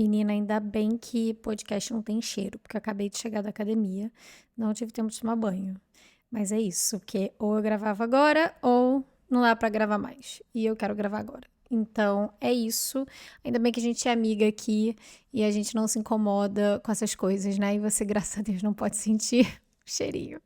Menina, ainda bem que podcast não tem cheiro, porque eu acabei de chegar da academia, não tive tempo de tomar banho. Mas é isso, porque ou eu gravava agora ou não dá pra gravar mais. E eu quero gravar agora. Então é isso. Ainda bem que a gente é amiga aqui e a gente não se incomoda com essas coisas, né? E você, graças a Deus, não pode sentir o cheirinho.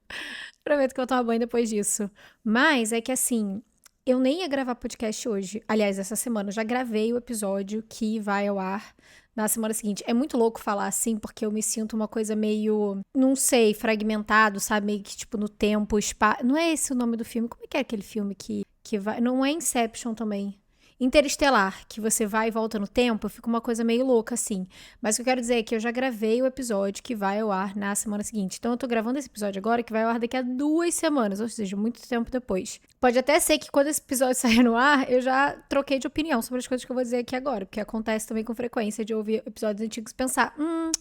Prometo que eu vou tomar banho depois disso. Mas é que assim, eu nem ia gravar podcast hoje. Aliás, essa semana eu já gravei o episódio que vai ao ar na semana seguinte. É muito louco falar assim, porque eu me sinto uma coisa meio, não sei, fragmentado, sabe? Meio que tipo no tempo, espaço. Não é esse o nome do filme? Como é que é aquele filme que vai. Não é Inception também. Interestelar, que você vai e volta no tempo, fica uma coisa meio louca assim. Mas o que eu quero dizer é que eu já gravei o episódio que vai ao ar na semana seguinte. Então eu tô gravando esse episódio agora que vai ao ar daqui a 2 semanas, ou seja, muito tempo depois. Pode até ser que quando esse episódio sair no ar, eu já troquei de opinião sobre as coisas que eu vou dizer aqui agora, porque acontece também com frequência de ouvir episódios antigos e pensar, não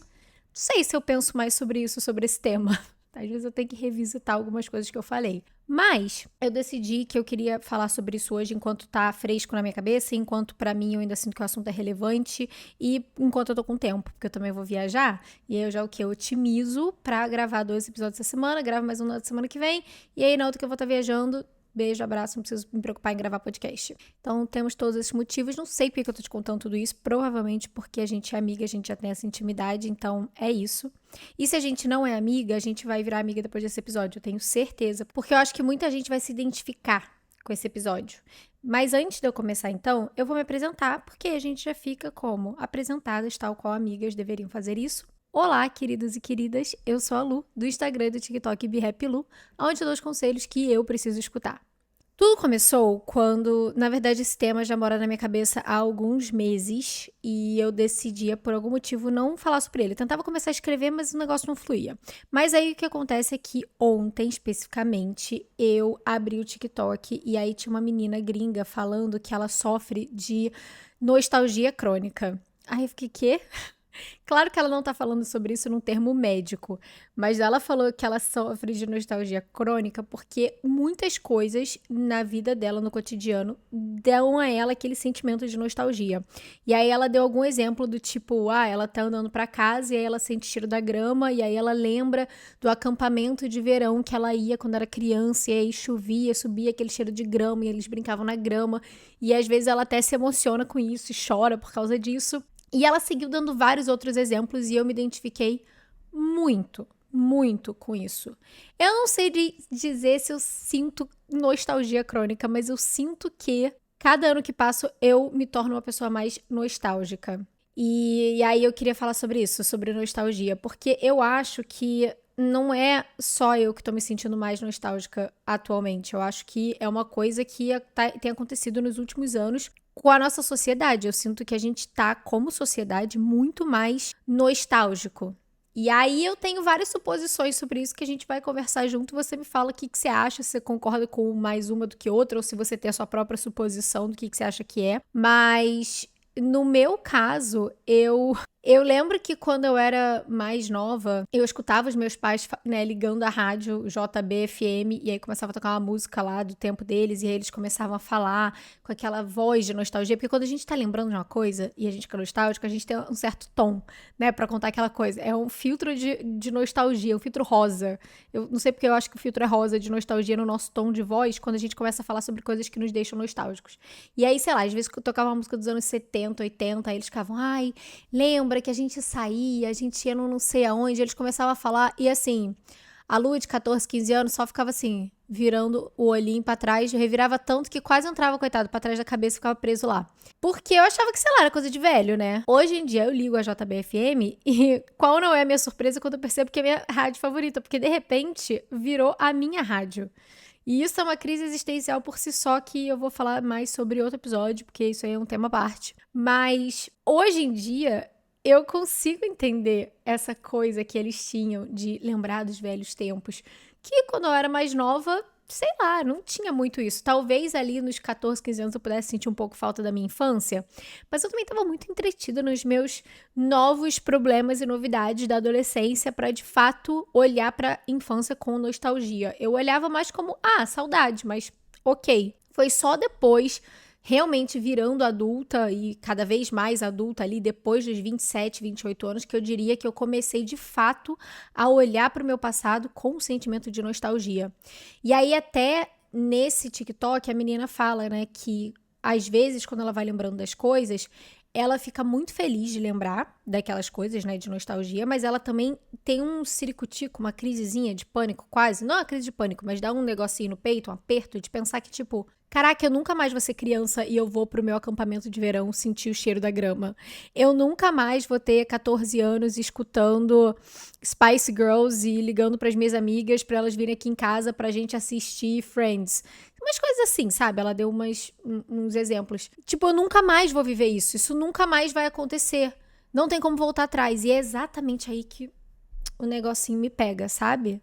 sei se eu penso mais sobre isso, sobre esse tema. Às vezes eu tenho que revisitar algumas coisas que eu falei. Mas eu decidi que eu queria falar sobre isso hoje enquanto tá fresco na minha cabeça, enquanto pra mim eu ainda sinto que o assunto é relevante e enquanto eu tô com tempo, porque eu também vou viajar. E aí eu já eu otimizo pra gravar 2 episódios essa semana, gravo mais um na semana que vem. E aí na outra que eu vou estar viajando, beijo, abraço, não preciso me preocupar em gravar podcast. Então, temos todos esses motivos. Não sei porque eu tô te contando tudo isso. Provavelmente porque a gente é amiga, a gente já tem essa intimidade. Então, é isso. E se a gente não é amiga, a gente vai virar amiga depois desse episódio. Eu tenho certeza. Porque eu acho que muita gente vai se identificar com esse episódio. Mas antes de eu começar, então, eu vou me apresentar, porque a gente já fica como apresentadas, tal qual amigas deveriam fazer isso. Olá, queridos e queridas, eu sou a Lu, do Instagram e do TikTok BeHappyLu, onde eu dou os conselhos que eu preciso escutar. Tudo começou quando, na verdade, esse tema já mora na minha cabeça há alguns meses e eu decidia, por algum motivo, não falar sobre ele. Eu tentava começar a escrever, mas o negócio não fluía. Mas aí o que acontece é que ontem, especificamente, eu abri o TikTok e aí tinha uma menina gringa falando que ela sofre de nostalgia crônica. Aí eu fiquei, quê? Claro que ela não tá falando sobre isso num termo médico, mas ela falou que ela sofre de nostalgia crônica porque muitas coisas na vida dela, no cotidiano, dão a ela aquele sentimento de nostalgia. E aí ela deu algum exemplo do tipo, ela tá andando pra casa e aí ela sente cheiro da grama e aí ela lembra do acampamento de verão que ela ia quando era criança e aí chovia, subia aquele cheiro de grama e eles brincavam na grama e às vezes ela até se emociona com isso e chora por causa disso. E ela seguiu dando vários outros exemplos e eu me identifiquei muito, muito com isso. Eu não sei dizer se eu sinto nostalgia crônica, mas eu sinto que cada ano que passo eu me torno uma pessoa mais nostálgica. E aí eu queria falar sobre isso, sobre nostalgia, porque eu acho que não é só eu que tô me sentindo mais nostálgica atualmente. Eu acho que é uma coisa que tem acontecido nos últimos anos com a nossa sociedade. Eu sinto que a gente tá, como sociedade, muito mais nostálgico. E aí eu tenho várias suposições sobre isso que a gente vai conversar junto. Você me fala o que você acha, se você concorda com mais uma do que outra, ou se você tem a sua própria suposição do que você acha que é. Mas no meu caso, eu lembro que quando eu era mais nova, eu escutava os meus pais, né, ligando a rádio JB, FM, e aí começava a tocar uma música lá do tempo deles, e aí eles começavam a falar com aquela voz de nostalgia, porque quando a gente tá lembrando de uma coisa, e a gente fica nostálgico, a gente tem um certo tom, né, pra contar aquela coisa. É um filtro de nostalgia, um filtro rosa. Eu não sei porque eu acho que o filtro é rosa de nostalgia no nosso tom de voz, quando a gente começa a falar sobre coisas que nos deixam nostálgicos. E aí, sei lá, às vezes eu tocava uma música dos anos 70, 80, aí eles ficavam, lembra que a gente saía, a gente ia no não sei aonde, eles começavam a falar, e assim, a Lu de 14, 15 anos só ficava assim, virando o olhinho pra trás, revirava tanto que quase entrava, coitado, pra trás da cabeça e ficava preso lá. Porque eu achava que, sei lá, era coisa de velho, né? Hoje em dia eu ligo a JBFM e qual não é a minha surpresa quando eu percebo que é a minha rádio favorita, porque de repente virou a minha rádio. E isso é uma crise existencial por si só, que eu vou falar mais sobre outro episódio, porque isso aí é um tema à parte. Mas hoje em dia eu consigo entender essa coisa que eles tinham de lembrar dos velhos tempos, que quando eu era mais nova, sei lá, não tinha muito isso. Talvez ali nos 14, 15 anos eu pudesse sentir um pouco falta da minha infância, mas eu também estava muito entretida nos meus novos problemas e novidades da adolescência para de fato olhar para a infância com nostalgia. Eu olhava mais como, saudade, mas ok. Foi só depois, realmente virando adulta e cada vez mais adulta ali depois dos 27, 28 anos, que eu diria que eu comecei de fato a olhar para o meu passado com um sentimento de nostalgia. E aí até nesse TikTok a menina fala, né, que às vezes quando ela vai lembrando das coisas, ela fica muito feliz de lembrar daquelas coisas, né, de nostalgia, mas ela também tem um ciricutico, uma crisezinha de pânico quase, não uma crise de pânico, mas dá um negocinho no peito, um aperto de pensar que tipo, caraca, eu nunca mais vou ser criança e eu vou pro meu acampamento de verão sentir o cheiro da grama. Eu nunca mais vou ter 14 anos escutando Spice Girls e ligando pras minhas amigas pra elas virem aqui em casa pra gente assistir Friends. Umas coisas assim, sabe? Ela deu uns exemplos. Tipo, eu nunca mais vou viver isso. Isso nunca mais vai acontecer. Não tem como voltar atrás. E é exatamente aí que o negocinho me pega, sabe?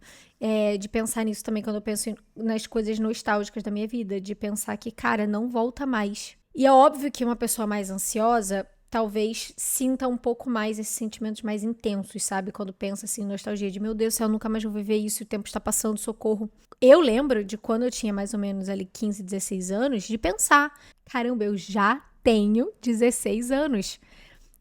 De pensar nisso também quando eu penso nas coisas nostálgicas da minha vida. De pensar que, cara, não volta mais. E é óbvio que uma pessoa mais ansiosa talvez sinta um pouco mais esses sentimentos mais intensos, sabe? Quando pensa assim, nostalgia de, meu Deus do céu, eu nunca mais vou viver isso, o tempo está passando, socorro. Eu lembro de quando eu tinha mais ou menos ali 15, 16 anos, de pensar, caramba, eu já tenho 16 anos.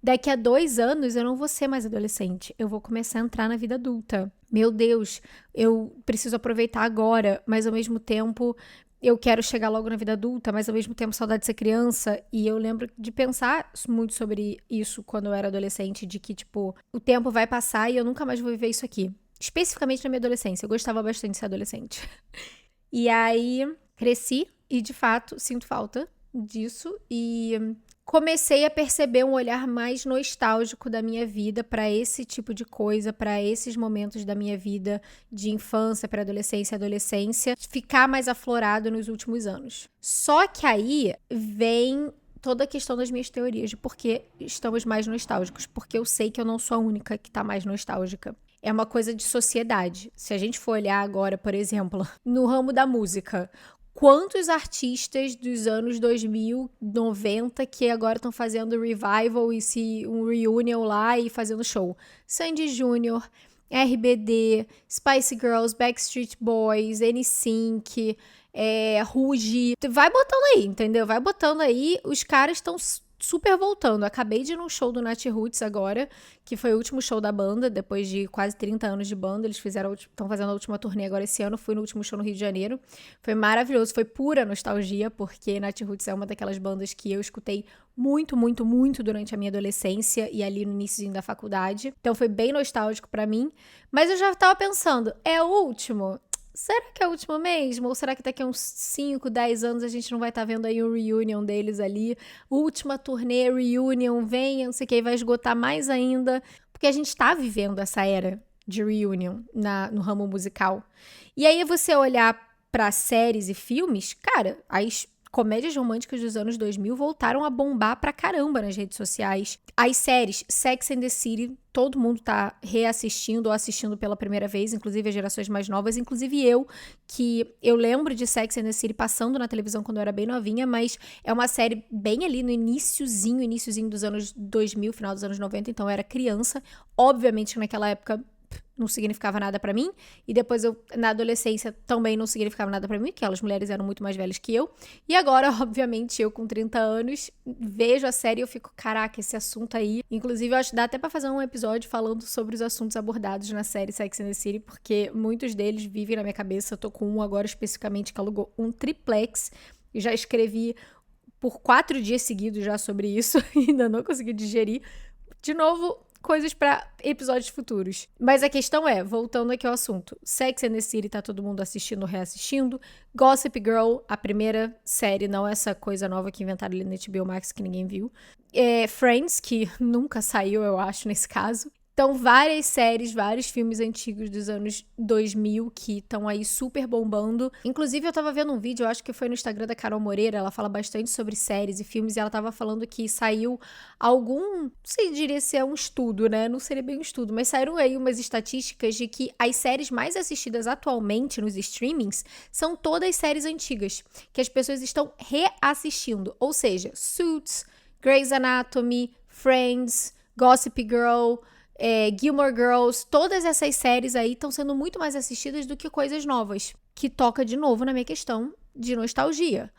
Daqui a 2 anos eu não vou ser mais adolescente, eu vou começar a entrar na vida adulta. Meu Deus, eu preciso aproveitar agora, mas ao mesmo tempo eu quero chegar logo na vida adulta, mas ao mesmo tempo saudade de ser criança. E eu lembro de pensar muito sobre isso quando eu era adolescente, de que, tipo, o tempo vai passar e eu nunca mais vou viver isso aqui. Especificamente na minha adolescência, eu gostava bastante de ser adolescente. E aí, cresci e, de fato, sinto falta disso e comecei a perceber um olhar mais nostálgico da minha vida para esse tipo de coisa, para esses momentos da minha vida de infância, pré-adolescência e adolescência, ficar mais aflorado nos últimos anos. Só que aí vem toda a questão das minhas teorias de por que estamos mais nostálgicos, porque eu sei que eu não sou a única que tá mais nostálgica. É uma coisa de sociedade. Se a gente for olhar agora, por exemplo, no ramo da música, quantos artistas dos anos 2000, 90 que agora estão fazendo revival e um reunion lá e fazendo show? Sandy Júnior, RBD, Spice Girls, Backstreet Boys, NSYNC, Ruge. Vai botando aí, entendeu? Vai botando aí. Os caras estão super voltando. Acabei de ir num show do Nat Roots agora, que foi o último show da banda, depois de quase 30 anos de banda. Eles estão fazendo a última turnê agora esse ano. Fui no último show no Rio de Janeiro. Foi maravilhoso, foi pura nostalgia, porque Nat Roots é uma daquelas bandas que eu escutei muito, muito, muito durante a minha adolescência e ali no início da faculdade. Então foi bem nostálgico pra mim. Mas eu já tava pensando, é o último? Será que é o último mesmo? Ou será que daqui a uns 5, 10 anos a gente não vai estar vendo aí um reunion deles ali? Última turnê, reunion, venha, não sei o que, vai esgotar mais ainda. Porque a gente tá vivendo essa era de reunion no ramo musical. E aí você olhar pra séries e filmes, cara, as comédias românticas dos anos 2000 voltaram a bombar pra caramba nas redes sociais. As séries Sex and the City, todo mundo tá reassistindo ou assistindo pela primeira vez, inclusive as gerações mais novas, inclusive que eu lembro de Sex and the City passando na televisão quando eu era bem novinha, mas é uma série bem ali no iniciozinho dos anos 2000, final dos anos 90, então eu era criança. Obviamente naquela época não significava nada pra mim, e depois na adolescência também não significava nada pra mim, porque aquelas mulheres eram muito mais velhas que eu, e agora, obviamente, eu com 30 anos, vejo a série e eu fico, caraca, esse assunto aí, inclusive eu acho que dá até pra fazer um episódio falando sobre os assuntos abordados na série Sex and the City, porque muitos deles vivem na minha cabeça. Eu tô com um agora especificamente que alugou um triplex, e já escrevi por 4 dias seguidos já sobre isso, e ainda não consegui digerir. De novo, coisas pra episódios futuros. Mas a questão é, voltando aqui ao assunto, Sex and the City tá todo mundo assistindo ou reassistindo. Gossip Girl, a primeira série, não essa coisa nova que inventaram ali no HBO Max que ninguém viu. Friends, que nunca saiu, eu acho, nesse caso. Então, várias séries, vários filmes antigos dos anos 2000 que estão aí super bombando. Inclusive, eu tava vendo um vídeo, eu acho que foi no Instagram da Carol Moreira, ela fala bastante sobre séries e filmes, e ela tava falando que saiu não sei diria se é um estudo, né? Não seria bem um estudo, mas saíram aí umas estatísticas de que as séries mais assistidas atualmente nos streamings são todas séries antigas, que as pessoas estão reassistindo. Ou seja, Suits, Grey's Anatomy, Friends, Gossip Girl, Gilmore Girls, todas essas séries aí estão sendo muito mais assistidas do que coisas novas, que toca de novo na minha questão de nostalgia.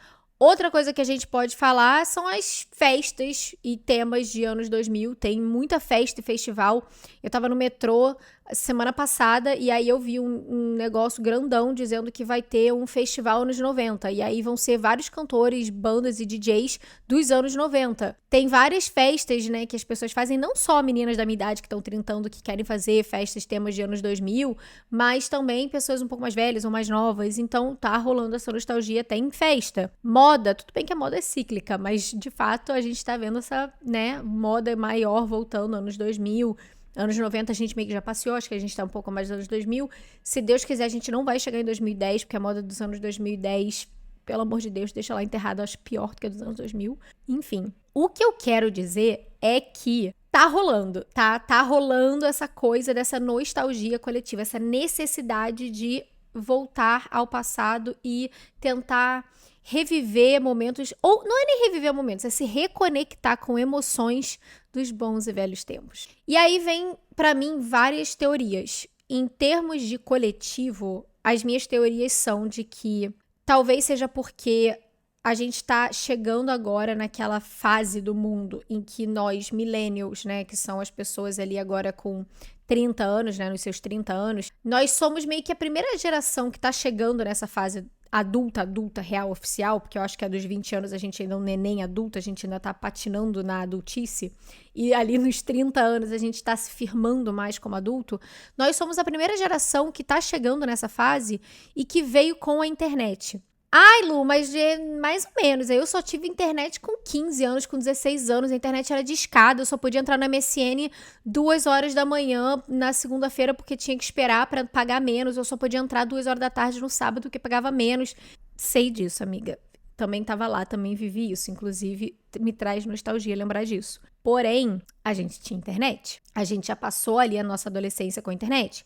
Outra coisa que a gente pode falar são as festas e temas de anos 2000. Tem muita festa e festival. Eu tava no metrô semana passada e aí eu vi um negócio grandão dizendo que vai ter um festival anos 90. E aí vão ser vários cantores, bandas e DJs dos anos 90. Tem várias festas, né, que as pessoas fazem, não só meninas da minha idade que estão trintando, que querem fazer festas, temas de anos 2000, mas também pessoas um pouco mais velhas ou mais novas. Então tá rolando essa nostalgia até em festa. Moda, tudo bem que a moda é cíclica, mas de fato a gente tá vendo essa, né, moda maior voltando anos 2000. Anos 90 a gente meio que já passeou, acho que a gente tá um pouco mais dos anos 2000. Se Deus quiser, a gente não vai chegar em 2010, porque a moda dos anos 2010, pelo amor de Deus, deixa lá enterrada, acho pior do que a dos anos 2000. Enfim, o que eu quero dizer é que tá rolando, tá? Tá rolando essa coisa dessa nostalgia coletiva, essa necessidade de voltar ao passado e tentar reviver momentos, ou não é nem reviver momentos, é se reconectar com emoções dos bons e velhos tempos. E aí vem, pra mim, várias teorias. Em termos de coletivo, as minhas teorias são de que talvez seja porque a gente tá chegando agora naquela fase do mundo em que nós, millennials, né, que são as pessoas ali agora com 30 anos, né, nos seus 30 anos, nós somos meio que a primeira geração que tá chegando nessa fase adulta, real, oficial, porque eu acho que a dos 20 anos a gente ainda é um neném adulto, a gente ainda tá patinando na adultice, e ali nos 30 anos a gente tá se firmando mais como adulto. Nós somos a primeira geração que tá chegando nessa fase e que veio com a internet. Ai, Lu, mas mais ou menos. Eu só tive internet com 15 anos, com 16 anos. A internet era discada. Eu só podia entrar na MSN 2 horas da manhã na segunda-feira porque tinha que esperar pra pagar menos. Eu só podia entrar 2 horas da tarde no sábado porque pagava menos. Sei disso, amiga. Também tava lá, também vivi isso. Inclusive, me traz nostalgia lembrar disso. Porém, a gente tinha internet. A gente já passou ali a nossa adolescência com a internet.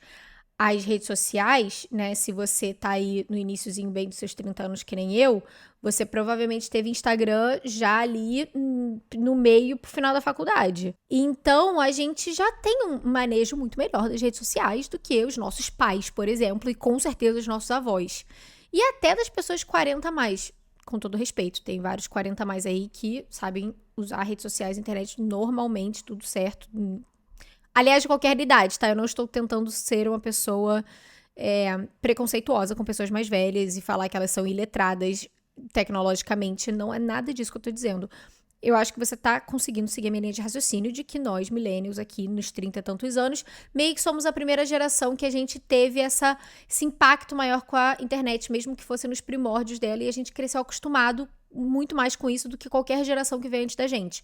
As redes sociais, né, se você tá aí no iniciozinho bem dos seus 30 anos que nem eu, você provavelmente teve Instagram já ali no meio pro final da faculdade. Então, a gente já tem um manejo muito melhor das redes sociais do que os nossos pais, por exemplo, e com certeza os nossos avós. E até das pessoas 40 a mais, com todo respeito. Tem vários 40 a mais aí que sabem usar redes sociais e internet normalmente, tudo certo. Aliás, de qualquer idade, tá? Eu não estou tentando ser uma pessoa preconceituosa com pessoas mais velhas e falar que elas são iletradas tecnologicamente. Não é nada disso que eu tô dizendo. Eu acho que você tá conseguindo seguir a minha linha de raciocínio de que nós, millennials, aqui nos 30 e tantos anos, meio que somos a primeira geração que a gente teve esse impacto maior com a internet, mesmo que fosse nos primórdios dela, e a gente cresceu acostumado muito mais com isso do que qualquer geração que veio antes da gente.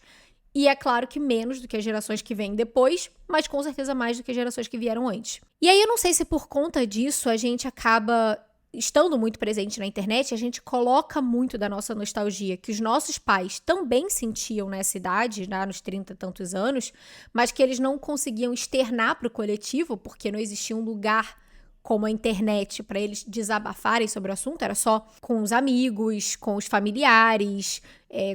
E é claro que menos do que as gerações que vêm depois, mas com certeza mais do que as gerações que vieram antes. E aí eu não sei se por conta disso a gente acaba estando muito presente na internet, a gente coloca muito da nossa nostalgia, que os nossos pais também sentiam nessa idade, lá nos 30 e tantos anos, mas que eles não conseguiam externar para o coletivo, porque não existia um lugar como a internet para eles desabafarem sobre o assunto, era só com os amigos, com os familiares,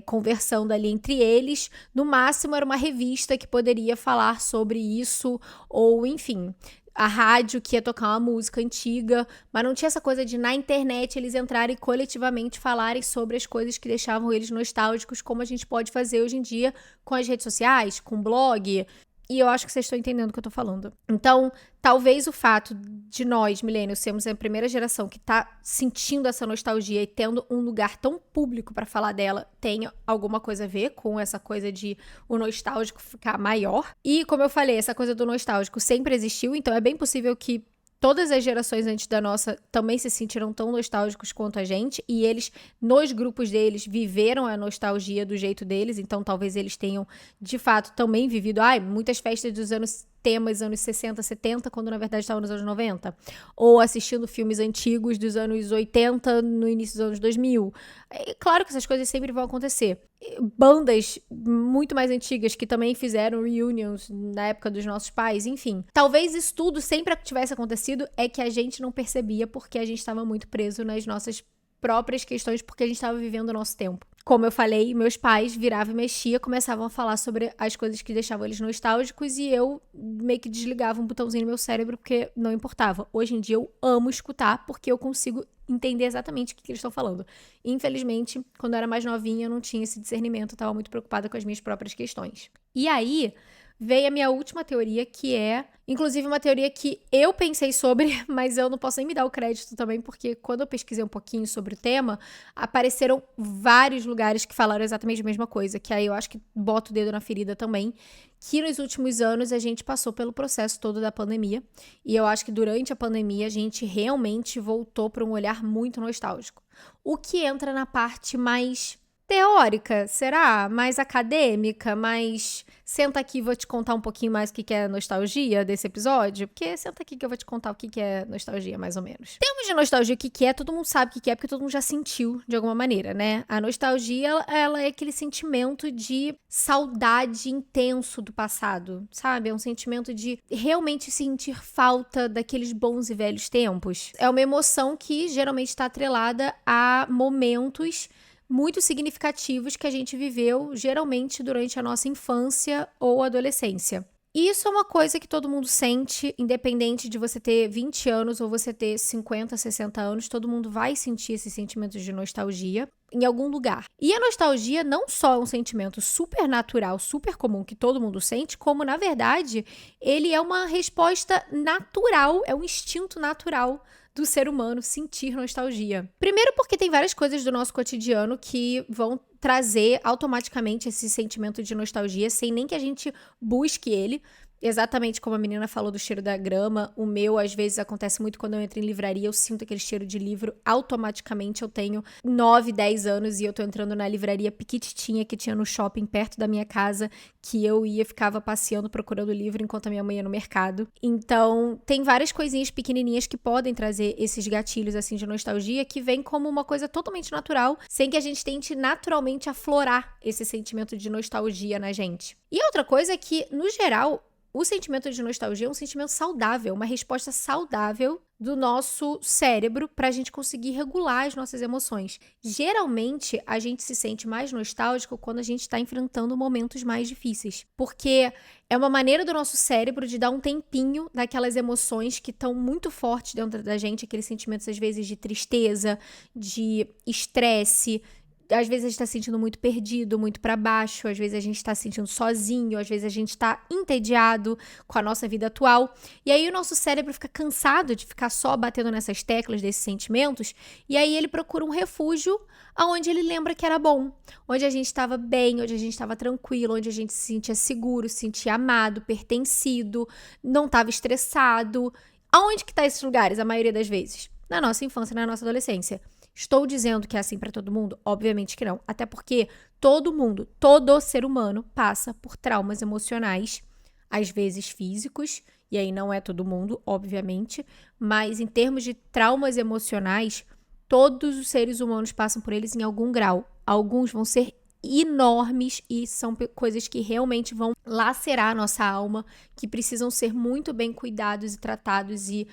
conversando ali entre eles. No máximo era uma revista que poderia falar sobre isso, ou enfim, a rádio que ia tocar uma música antiga, mas não tinha essa coisa de na internet eles entrarem coletivamente falarem sobre as coisas que deixavam eles nostálgicos, como a gente pode fazer hoje em dia com as redes sociais, com blog. E eu acho que vocês estão entendendo o que eu tô falando. Então, talvez o fato de nós, millennials, sermos a primeira geração que tá sentindo essa nostalgia e tendo um lugar tão público pra falar dela, tenha alguma coisa a ver com essa coisa de o nostálgico ficar maior. E, como eu falei, essa coisa do nostálgico sempre existiu, então é bem possível que todas as gerações antes da nossa também se sentiram tão nostálgicos quanto a gente, e eles, nos grupos deles, viveram a nostalgia do jeito deles, então talvez eles tenham, de fato, também vivido, muitas festas dos temas anos 60, 70, quando na verdade estavam nos anos 90. Ou assistindo filmes antigos dos anos 80, no início dos anos 2000. É claro que essas coisas sempre vão acontecer. Bandas muito mais antigas que também fizeram reunions na época dos nossos pais, enfim. Talvez isso tudo sempre tivesse acontecido, é que a gente não percebia porque a gente estava muito preso nas nossas próprias questões, porque a gente estava vivendo o nosso tempo. Como eu falei, meus pais viravam e mexiam, começavam a falar sobre as coisas que deixavam eles nostálgicos e eu meio que desligava um botãozinho no meu cérebro porque não importava. Hoje em dia eu amo escutar porque eu consigo entender exatamente o que eles estão falando. Infelizmente, quando eu era mais novinha, eu não tinha esse discernimento, eu estava muito preocupada com as minhas próprias questões. E aí, veio a minha última teoria, que é, inclusive, uma teoria que eu pensei sobre, mas eu não posso nem me dar o crédito também, porque quando eu pesquisei um pouquinho sobre o tema, apareceram vários lugares que falaram exatamente a mesma coisa, que aí eu acho que boto o dedo na ferida também, que nos últimos anos a gente passou pelo processo todo da pandemia, e eu acho que durante a pandemia a gente realmente voltou para um olhar muito nostálgico. O que entra na parte mais teórica, será? Mais acadêmica, mais senta aqui e vou te contar um pouquinho mais o que é nostalgia desse episódio, porque senta aqui que eu vou te contar o que é nostalgia, mais ou menos. Em termos de nostalgia, o que é, todo mundo sabe o que é, porque todo mundo já sentiu de alguma maneira, né? A nostalgia, ela é aquele sentimento de saudade intenso do passado, sabe? É um sentimento de realmente sentir falta daqueles bons e velhos tempos. É uma emoção que geralmente está atrelada a momentos muito significativos que a gente viveu, geralmente durante a nossa infância ou adolescência. Isso é uma coisa que todo mundo sente, independente de você ter 20 anos ou você ter 50, 60 anos, todo mundo vai sentir esses sentimentos de nostalgia em algum lugar. E a nostalgia não só é um sentimento super natural, super comum que todo mundo sente, como na verdade, ele é uma resposta natural, é um instinto natural do ser humano sentir nostalgia. Primeiro porque tem várias coisas do nosso cotidiano que vão trazer automaticamente esse sentimento de nostalgia sem nem que a gente busque ele. Exatamente como a menina falou do cheiro da grama, o meu às vezes acontece muito quando eu entro em livraria, eu sinto aquele cheiro de livro, automaticamente eu tenho 9, 10 anos e eu tô entrando na livraria piquititinha que tinha no shopping perto da minha casa, que eu ia, ficava passeando procurando livro enquanto a minha mãe ia no mercado. Então, tem várias coisinhas pequenininhas que podem trazer esses gatilhos assim de nostalgia que vem como uma coisa totalmente natural, sem que a gente tente naturalmente aflorar esse sentimento de nostalgia na gente. E outra coisa é que, no geral, o sentimento de nostalgia é um sentimento saudável, uma resposta saudável do nosso cérebro para a gente conseguir regular as nossas emoções. Geralmente, a gente se sente mais nostálgico quando a gente está enfrentando momentos mais difíceis, porque é uma maneira do nosso cérebro de dar um tempinho daquelas emoções que estão muito fortes dentro da gente, aqueles sentimentos às vezes de tristeza, de estresse. Às vezes a gente tá se sentindo muito perdido, muito pra baixo, às vezes a gente tá se sentindo sozinho, às vezes a gente tá entediado com a nossa vida atual. E aí o nosso cérebro fica cansado de ficar só batendo nessas teclas desses sentimentos, e aí ele procura um refúgio aonde ele lembra que era bom, onde a gente estava bem, onde a gente estava tranquilo, onde a gente se sentia seguro, se sentia amado, pertencido, não estava estressado. Aonde que tá esses lugares, a maioria das vezes? Na nossa infância, na nossa adolescência. Estou dizendo que é assim para todo mundo? Obviamente que não. Até porque todo mundo, todo ser humano passa por traumas emocionais, às vezes físicos, e aí não é todo mundo, obviamente, mas em termos de traumas emocionais, todos os seres humanos passam por eles em algum grau. Alguns vão ser enormes e são coisas que realmente vão lacerar a nossa alma, que precisam ser muito bem cuidados e tratados e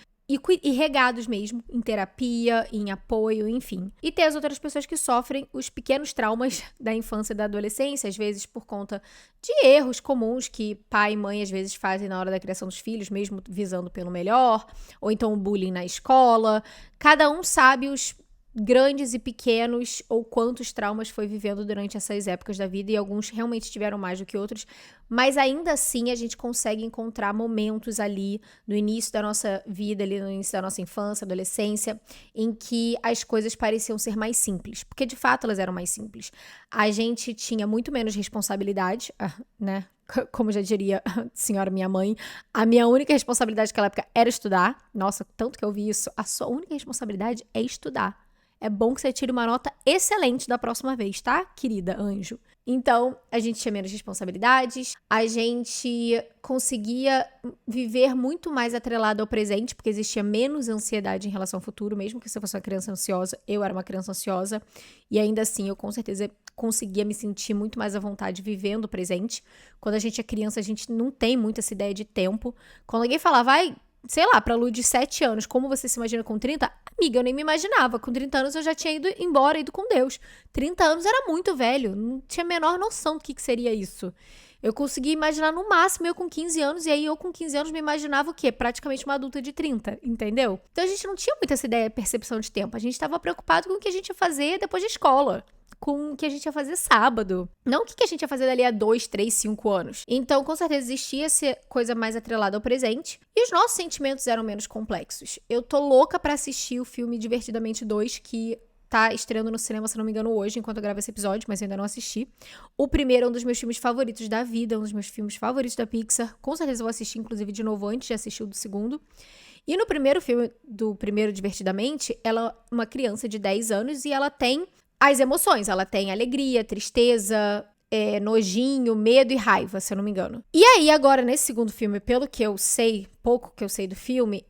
regados mesmo, em terapia, em apoio, enfim. E tem as outras pessoas que sofrem os pequenos traumas da infância e da adolescência, às vezes por conta de erros comuns que pai e mãe às vezes fazem na hora da criação dos filhos, mesmo visando pelo melhor, ou então o bullying na escola. Cada um sabe os grandes e pequenos ou quantos traumas foi vivendo durante essas épocas da vida, e alguns realmente tiveram mais do que outros, mas ainda assim a gente consegue encontrar momentos ali no início da nossa vida, ali no início da nossa infância, adolescência, em que as coisas pareciam ser mais simples, porque de fato elas eram mais simples. A gente tinha muito menos responsabilidade, né? Como já diria a senhora minha mãe, a minha única responsabilidade naquela época era estudar. Nossa, tanto que eu vi isso, a sua única responsabilidade é estudar. É bom que você tire uma nota excelente da próxima vez, tá, querida anjo? Então, a gente tinha menos responsabilidades, a gente conseguia viver muito mais atrelado ao presente, porque existia menos ansiedade em relação ao futuro, mesmo que você fosse uma criança ansiosa, eu era uma criança ansiosa, e ainda assim eu com certeza conseguia me sentir muito mais à vontade vivendo o presente. Quando a gente é criança, a gente não tem muito essa ideia de tempo. Quando alguém fala, vai, sei lá, pra Lu de 7 anos, como você se imagina com 30? Amiga, eu nem me imaginava. Com 30 anos eu já tinha ido embora, ido com Deus. 30 anos era muito velho, não tinha a menor noção do que seria isso. Eu consegui imaginar no máximo eu com 15 anos, e aí eu com 15 anos me imaginava o quê? Praticamente uma adulta de 30, entendeu? Então a gente não tinha muito essa ideia de percepção de tempo. A gente estava preocupado com o que a gente ia fazer depois da escola, com o que a gente ia fazer sábado. Não o que a gente ia fazer dali a 2, 3, 5 anos. Então, com certeza, existia essa coisa mais atrelada ao presente. E os nossos sentimentos eram menos complexos. Eu tô louca pra assistir o filme Divertidamente 2, que tá estreando no cinema, se não me engano, hoje, enquanto eu gravo esse episódio, mas eu ainda não assisti. O primeiro é um dos meus filmes favoritos da vida, um dos meus filmes favoritos da Pixar. Com certeza eu vou assistir, inclusive, de novo antes de assistir o do segundo. E no primeiro filme, do primeiro Divertidamente, ela é uma criança de 10 anos e ela tem as emoções. Ela tem alegria, tristeza, nojinho, medo e raiva, se eu não me engano. E aí, agora, nesse segundo filme, pelo que eu sei, pouco que eu sei do filme,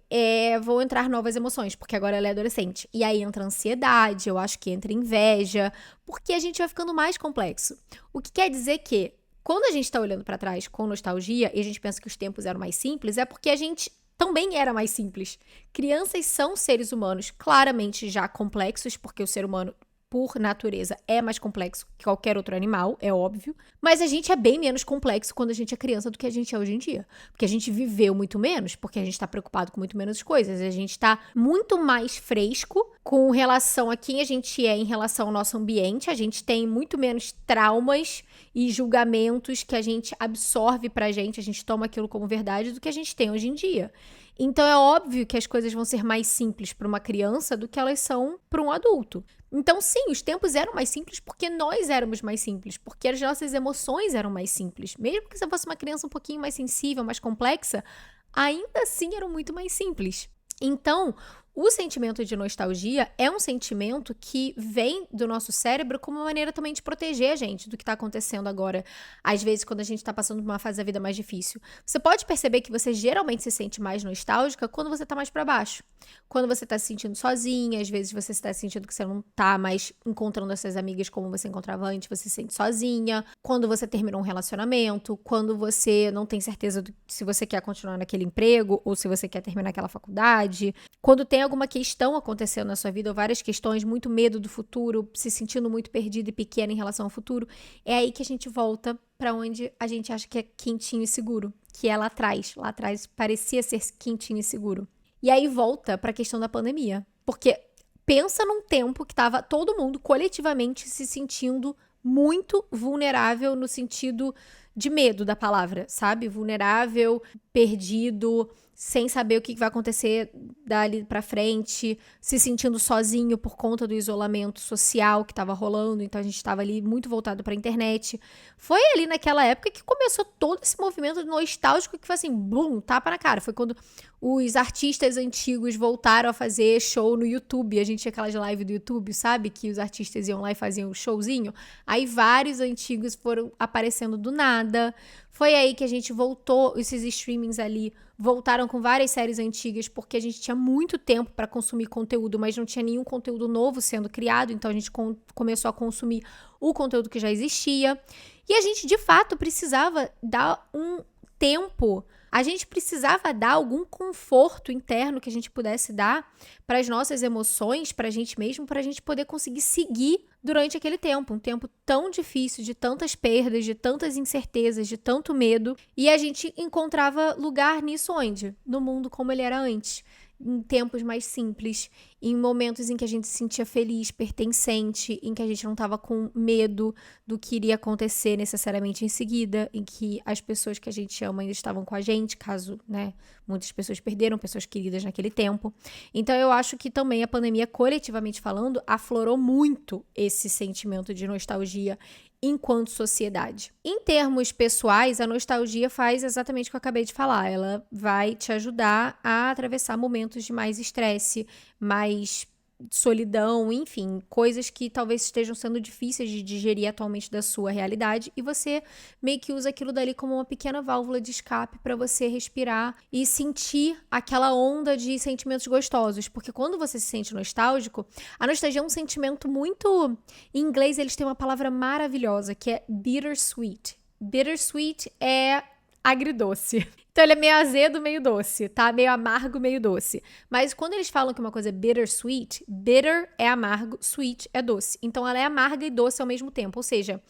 vão entrar novas emoções, porque agora ela é adolescente. E aí entra ansiedade, eu acho que entra inveja, porque a gente vai ficando mais complexo. O que quer dizer que, quando a gente tá olhando pra trás com nostalgia, e a gente pensa que os tempos eram mais simples, é porque a gente também era mais simples. Crianças são seres humanos claramente já complexos, porque o ser humano, por natureza, é mais complexo que qualquer outro animal, é óbvio. Mas a gente é bem menos complexo quando a gente é criança do que a gente é hoje em dia. Porque a gente viveu muito menos, porque a gente tá preocupado com muito menos coisas. A gente tá muito mais fresco com relação a quem a gente é em relação ao nosso ambiente. A gente tem muito menos traumas e julgamentos que a gente absorve pra gente, a gente toma aquilo como verdade, do que a gente tem hoje em dia. Então é óbvio que as coisas vão ser mais simples para uma criança do que elas são para um adulto. Então, sim, os tempos eram mais simples porque nós éramos mais simples, porque as nossas emoções eram mais simples. Mesmo que você fosse uma criança um pouquinho mais sensível, mais complexa, ainda assim eram muito mais simples. Então, o sentimento de nostalgia é um sentimento que vem do nosso cérebro como uma maneira também de proteger a gente do que está acontecendo agora, às vezes quando a gente está passando por uma fase da vida mais difícil. Você pode perceber que você geralmente se sente mais nostálgica quando você está mais para baixo. Quando você está se sentindo sozinha, às vezes você está sentindo que você não está mais encontrando as suas amigas como você encontrava antes, você se sente sozinha. Quando você terminou um relacionamento, quando você não tem certeza se você quer continuar naquele emprego ou se você quer terminar aquela faculdade. Quando tem alguma questão acontecendo na sua vida, ou várias questões, muito medo do futuro, se sentindo muito perdida e pequena em relação ao futuro, é aí que a gente volta para onde a gente acha que é quentinho e seguro, que é lá atrás. Lá atrás parecia ser quentinho e seguro. E aí volta para a questão da pandemia, porque pensa num tempo que estava todo mundo coletivamente se sentindo muito vulnerável no sentido de medo da palavra, sabe? Vulnerável, perdido, sem saber o que vai acontecer dali pra frente, se sentindo sozinho por conta do isolamento social que tava rolando, então a gente tava ali muito voltado pra internet. Foi ali naquela época que começou todo esse movimento nostálgico que foi assim, bum, tapa na cara. Foi quando os artistas antigos voltaram a fazer show no YouTube. A gente tinha aquelas lives do YouTube, sabe? Que os artistas iam lá e faziam um showzinho. Aí vários antigos foram aparecendo do nada. Foi aí que a gente voltou, esses streamings ali voltaram com várias séries antigas, porque a gente tinha muito tempo para consumir conteúdo, mas não tinha nenhum conteúdo novo sendo criado, então a gente começou a consumir o conteúdo que já existia. E a gente, de fato, precisava dar um tempo, a gente precisava dar algum conforto interno que a gente pudesse dar para as nossas emoções, para a gente mesmo, para a gente poder conseguir seguir durante aquele tempo. Um tempo tão difícil, de tantas perdas, de tantas incertezas, de tanto medo. E a gente encontrava lugar nisso onde? No mundo como ele era antes. Em tempos mais simples, em momentos em que a gente se sentia feliz, pertencente, em que a gente não estava com medo do que iria acontecer necessariamente em seguida, em que as pessoas que a gente ama ainda estavam com a gente, caso, né, muitas pessoas perderam pessoas queridas naquele tempo. Então eu acho que também a pandemia, coletivamente falando, aflorou muito esse sentimento de nostalgia enquanto sociedade. Em termos pessoais, a nostalgia faz exatamente o que eu acabei de falar. Ela vai te ajudar a atravessar momentos de mais estresse, mais solidão, enfim, coisas que talvez estejam sendo difíceis de digerir atualmente da sua realidade, e você meio que usa aquilo dali como uma pequena válvula de escape para você respirar e sentir aquela onda de sentimentos gostosos, porque quando você se sente nostálgico, a nostalgia é um sentimento muito... Em inglês eles têm uma palavra maravilhosa que é bittersweet. Bittersweet é agridoce. Então ele é meio azedo, meio doce, tá? Meio amargo, meio doce. Mas quando eles falam que uma coisa é bittersweet, bitter é amargo, sweet é doce. Então ela é amarga e doce ao mesmo tempo. Ou seja,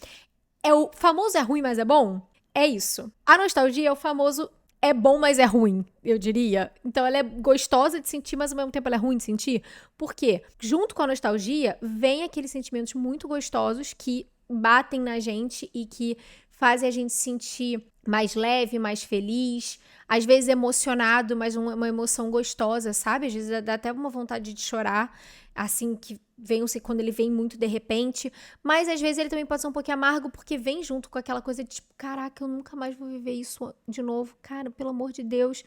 é o famoso é ruim, mas é bom. é isso. A nostalgia é o famoso é bom, mas é ruim, eu diria. Então ela é gostosa de sentir, mas ao mesmo tempo ela é ruim de sentir. Por quê? Junto com a nostalgia, vem aqueles sentimentos muito gostosos que batem na gente e que fazem a gente se sentir mais leve, mais feliz, às vezes emocionado, mas uma emoção gostosa, sabe? Às vezes dá até uma vontade de chorar, assim, que vem quando ele vem muito de repente, mas às vezes ele também pode ser um pouquinho amargo, porque vem junto com aquela coisa de tipo, caraca, eu nunca mais vou viver isso de novo, cara, pelo amor de Deus,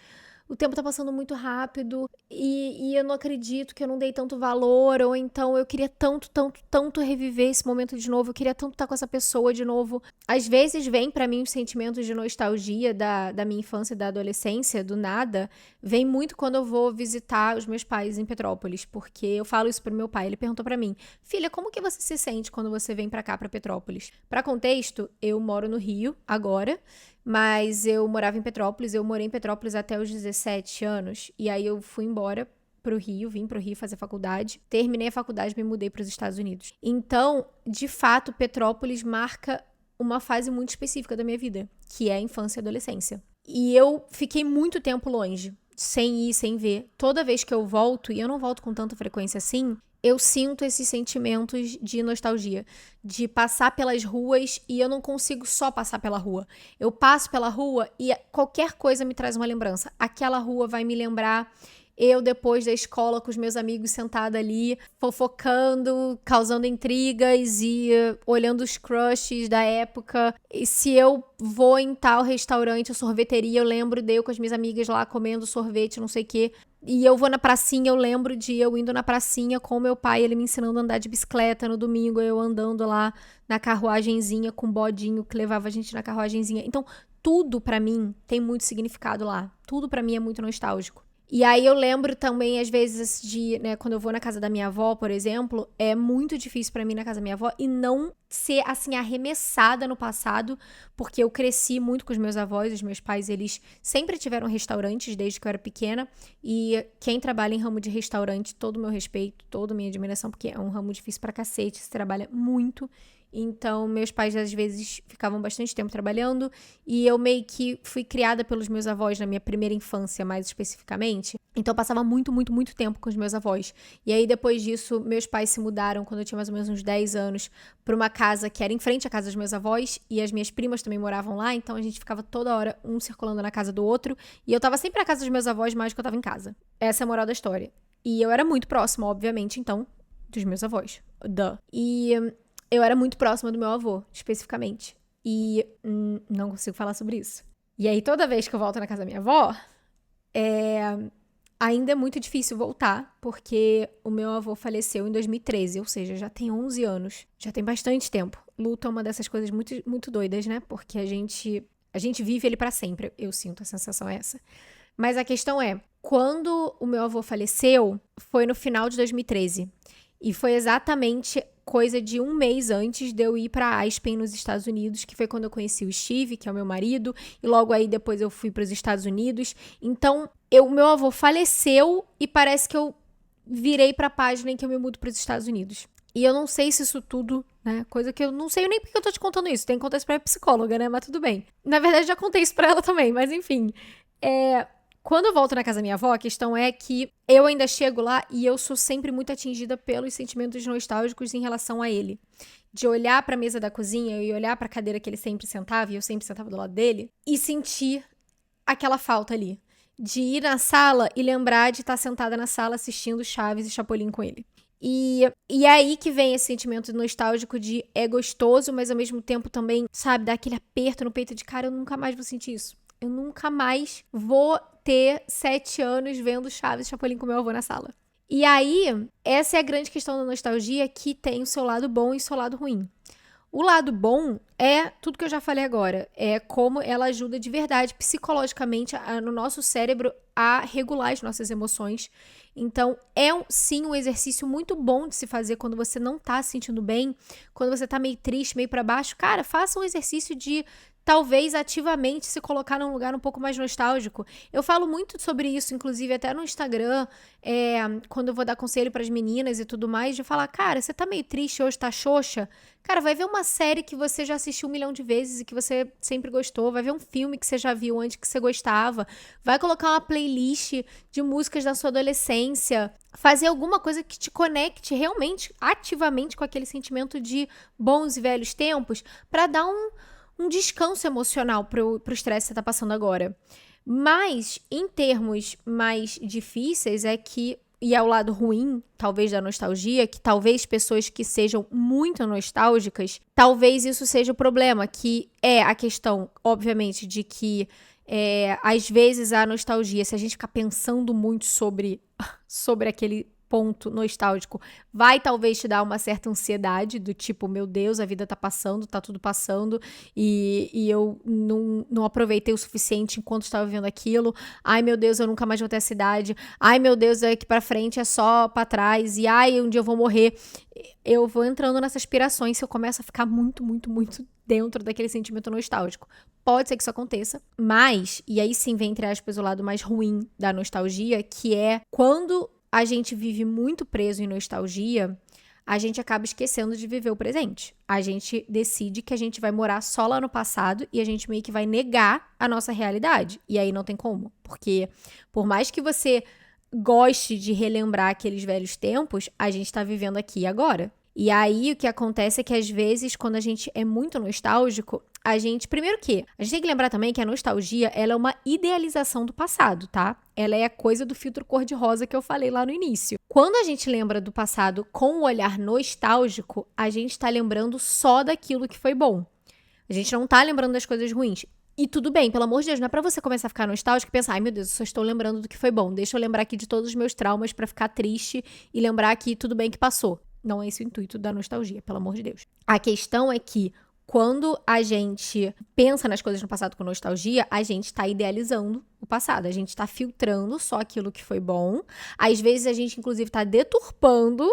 o tempo tá passando muito rápido e eu não acredito que eu não dei tanto valor, ou então eu queria tanto, tanto, tanto reviver esse momento de novo, eu queria tanto estar com essa pessoa de novo. Às vezes vem pra mim os sentimentos de nostalgia da minha infância e da adolescência, do nada, vem muito quando eu vou visitar os meus pais em Petrópolis, porque eu falo isso pro meu pai, ele perguntou pra mim, filha, como que você se sente quando você vem pra cá, pra Petrópolis? Pra contexto, eu moro no Rio agora, mas eu morava em Petrópolis, eu morei em Petrópolis até os 17 anos, e aí eu fui embora pro Rio, vim pro Rio fazer faculdade, terminei a faculdade e me mudei para os Estados Unidos. Então, de fato, Petrópolis marca uma fase muito específica da minha vida, que é a infância e adolescência. E eu fiquei muito tempo longe, sem ir, sem ver. Toda vez que eu volto, e eu não volto com tanta frequência assim, eu sinto esses sentimentos de nostalgia, de passar pelas ruas e eu não consigo só passar pela rua. Eu passo pela rua e qualquer coisa me traz uma lembrança. Aquela rua vai me lembrar eu depois da escola com os meus amigos sentada ali, fofocando, causando intrigas e olhando os crushes da época. E se eu vou em tal restaurante ou sorveteria, eu lembro de eu com as minhas amigas lá comendo sorvete, não sei o quê. E eu vou na pracinha, eu lembro de eu indo na pracinha com meu pai, ele me ensinando a andar de bicicleta no domingo, eu andando lá na carruagenzinha com o bodinho que levava a gente na carruagenzinha. Então, tudo pra mim tem muito significado lá. Tudo pra mim é muito nostálgico. E aí eu lembro também, às vezes, de, né, quando eu vou na casa da minha avó, por exemplo, é muito difícil pra mim na casa da minha avó e não ser, assim, arremessada no passado, porque eu cresci muito com os meus avós, os meus pais, eles sempre tiveram restaurantes desde que eu era pequena, e quem trabalha em ramo de restaurante, todo o meu respeito, toda a minha admiração, porque é um ramo difícil pra cacete, se trabalha muito. Então, meus pais, às vezes, ficavam bastante tempo trabalhando e eu meio que fui criada pelos meus avós na minha primeira infância, mais especificamente. Então, eu passava muito, muito, muito tempo com os meus avós. E aí, depois disso, meus pais se mudaram, quando eu tinha mais ou menos uns 10 anos, para uma casa que era em frente à casa dos meus avós e as minhas primas também moravam lá. Então, a gente ficava toda hora um circulando na casa do outro. E eu tava sempre na casa dos meus avós mais do que eu tava em casa. Essa é a moral da história. E eu era muito próxima, obviamente, então, dos meus avós. E eu era muito próxima do meu avô, especificamente. E não consigo falar sobre isso. E aí, toda vez que eu volto na casa da minha avó, ainda é muito difícil voltar, porque o meu avô faleceu em 2013, ou seja, já tem 11 anos. Já tem bastante tempo. Luto é uma dessas coisas muito, muito doidas, né? Porque a gente vive ele pra sempre. Eu sinto, a sensação é essa. Mas a questão é, quando o meu avô faleceu, foi no final de 2013. E foi exatamente coisa de um mês antes de eu ir pra Aspen, nos Estados Unidos, que foi quando eu conheci o Steve, que é o meu marido, e logo aí depois eu fui pros Estados Unidos. Então, meu avô faleceu e parece que eu virei pra página em que eu me mudo pros Estados Unidos. E eu não sei se isso tudo, né, coisa que eu não sei nem porque eu tô te contando isso, tem que contar isso pra minha psicóloga, né, mas tudo bem. Na verdade, já contei isso pra ela também, mas enfim. Quando eu volto na casa da minha avó, a questão é que eu ainda chego lá e eu sou sempre muito atingida pelos sentimentos nostálgicos em relação a ele. De olhar pra mesa da cozinha e olhar pra cadeira que ele sempre sentava, e eu sempre sentava do lado dele, e sentir aquela falta ali. De ir na sala e lembrar de estar sentada na sala assistindo Chaves e Chapolin com ele. E é aí que vem esse sentimento nostálgico de é gostoso, mas ao mesmo tempo também, sabe, dá aquele aperto no peito de cara, eu nunca mais vou sentir isso. Eu nunca mais vou ter 7 anos vendo Chaves e Chapolin com meu avô na sala. E aí, essa é a grande questão da nostalgia, que tem o seu lado bom e o seu lado ruim. O lado bom é tudo que eu já falei agora. É como ela ajuda de verdade, psicologicamente, no nosso cérebro a regular as nossas emoções. Então, sim um exercício muito bom de se fazer quando você não tá se sentindo bem, quando você tá meio triste, meio pra baixo. Cara, faça um exercício de talvez ativamente se colocar num lugar um pouco mais nostálgico. Eu falo muito sobre isso, inclusive até no Instagram, quando eu vou dar conselho pras meninas e tudo mais, de falar, cara, você tá meio triste hoje, tá xoxa? Cara, vai ver uma série que você já assistiu 1 milhão de vezes e que você sempre gostou, vai ver um filme que você já viu antes que você gostava, vai colocar uma playlist de músicas da sua adolescência, fazer alguma coisa que te conecte realmente, ativamente com aquele sentimento de bons e velhos tempos, pra dar um descanso emocional pro estresse que você tá passando agora. Mas, em termos mais difíceis, e é o lado ruim, talvez, da nostalgia, que talvez pessoas que sejam muito nostálgicas, talvez isso seja o problema, que é a questão, obviamente, de que às vezes a nostalgia, se a gente ficar pensando muito sobre aquele ponto nostálgico, vai talvez te dar uma certa ansiedade, do tipo, meu Deus, a vida tá passando, tá tudo passando, e eu não aproveitei o suficiente enquanto estava vivendo aquilo. Ai, meu Deus, eu nunca mais vou ter essa idade. Ai, meu Deus, daqui pra frente é só pra trás. E ai, um dia eu vou morrer. Eu vou entrando nessas aspirações se eu começo a ficar muito, muito, muito dentro daquele sentimento nostálgico. Pode ser que isso aconteça, mas, e aí sim vem, entre aspas, o lado mais ruim da nostalgia, que é quando a gente vive muito preso em nostalgia, a gente acaba esquecendo de viver o presente. A gente decide que a gente vai morar só lá no passado e a gente meio que vai negar a nossa realidade. E aí não tem como, porque por mais que você goste de relembrar aqueles velhos tempos, a gente tá vivendo aqui e agora. E aí o que acontece é que às vezes, quando a gente é muito nostálgico, a gente tem que lembrar também que a nostalgia, ela é uma idealização do passado, tá? Ela é a coisa do filtro cor-de-rosa que eu falei lá no início. Quando a gente lembra do passado com o olhar nostálgico, a gente tá lembrando só daquilo que foi bom. A gente não tá lembrando das coisas ruins. E tudo bem, pelo amor de Deus, não é pra você começar a ficar nostálgico e pensar, ai meu Deus, eu só estou lembrando do que foi bom. Deixa eu lembrar aqui de todos os meus traumas pra ficar triste e lembrar que tudo bem que passou. Não é esse o intuito da nostalgia, pelo amor de Deus. A questão é que quando a gente pensa nas coisas no passado com nostalgia, a gente tá idealizando o passado. A gente tá filtrando só aquilo que foi bom. Às vezes a gente, inclusive, tá deturpando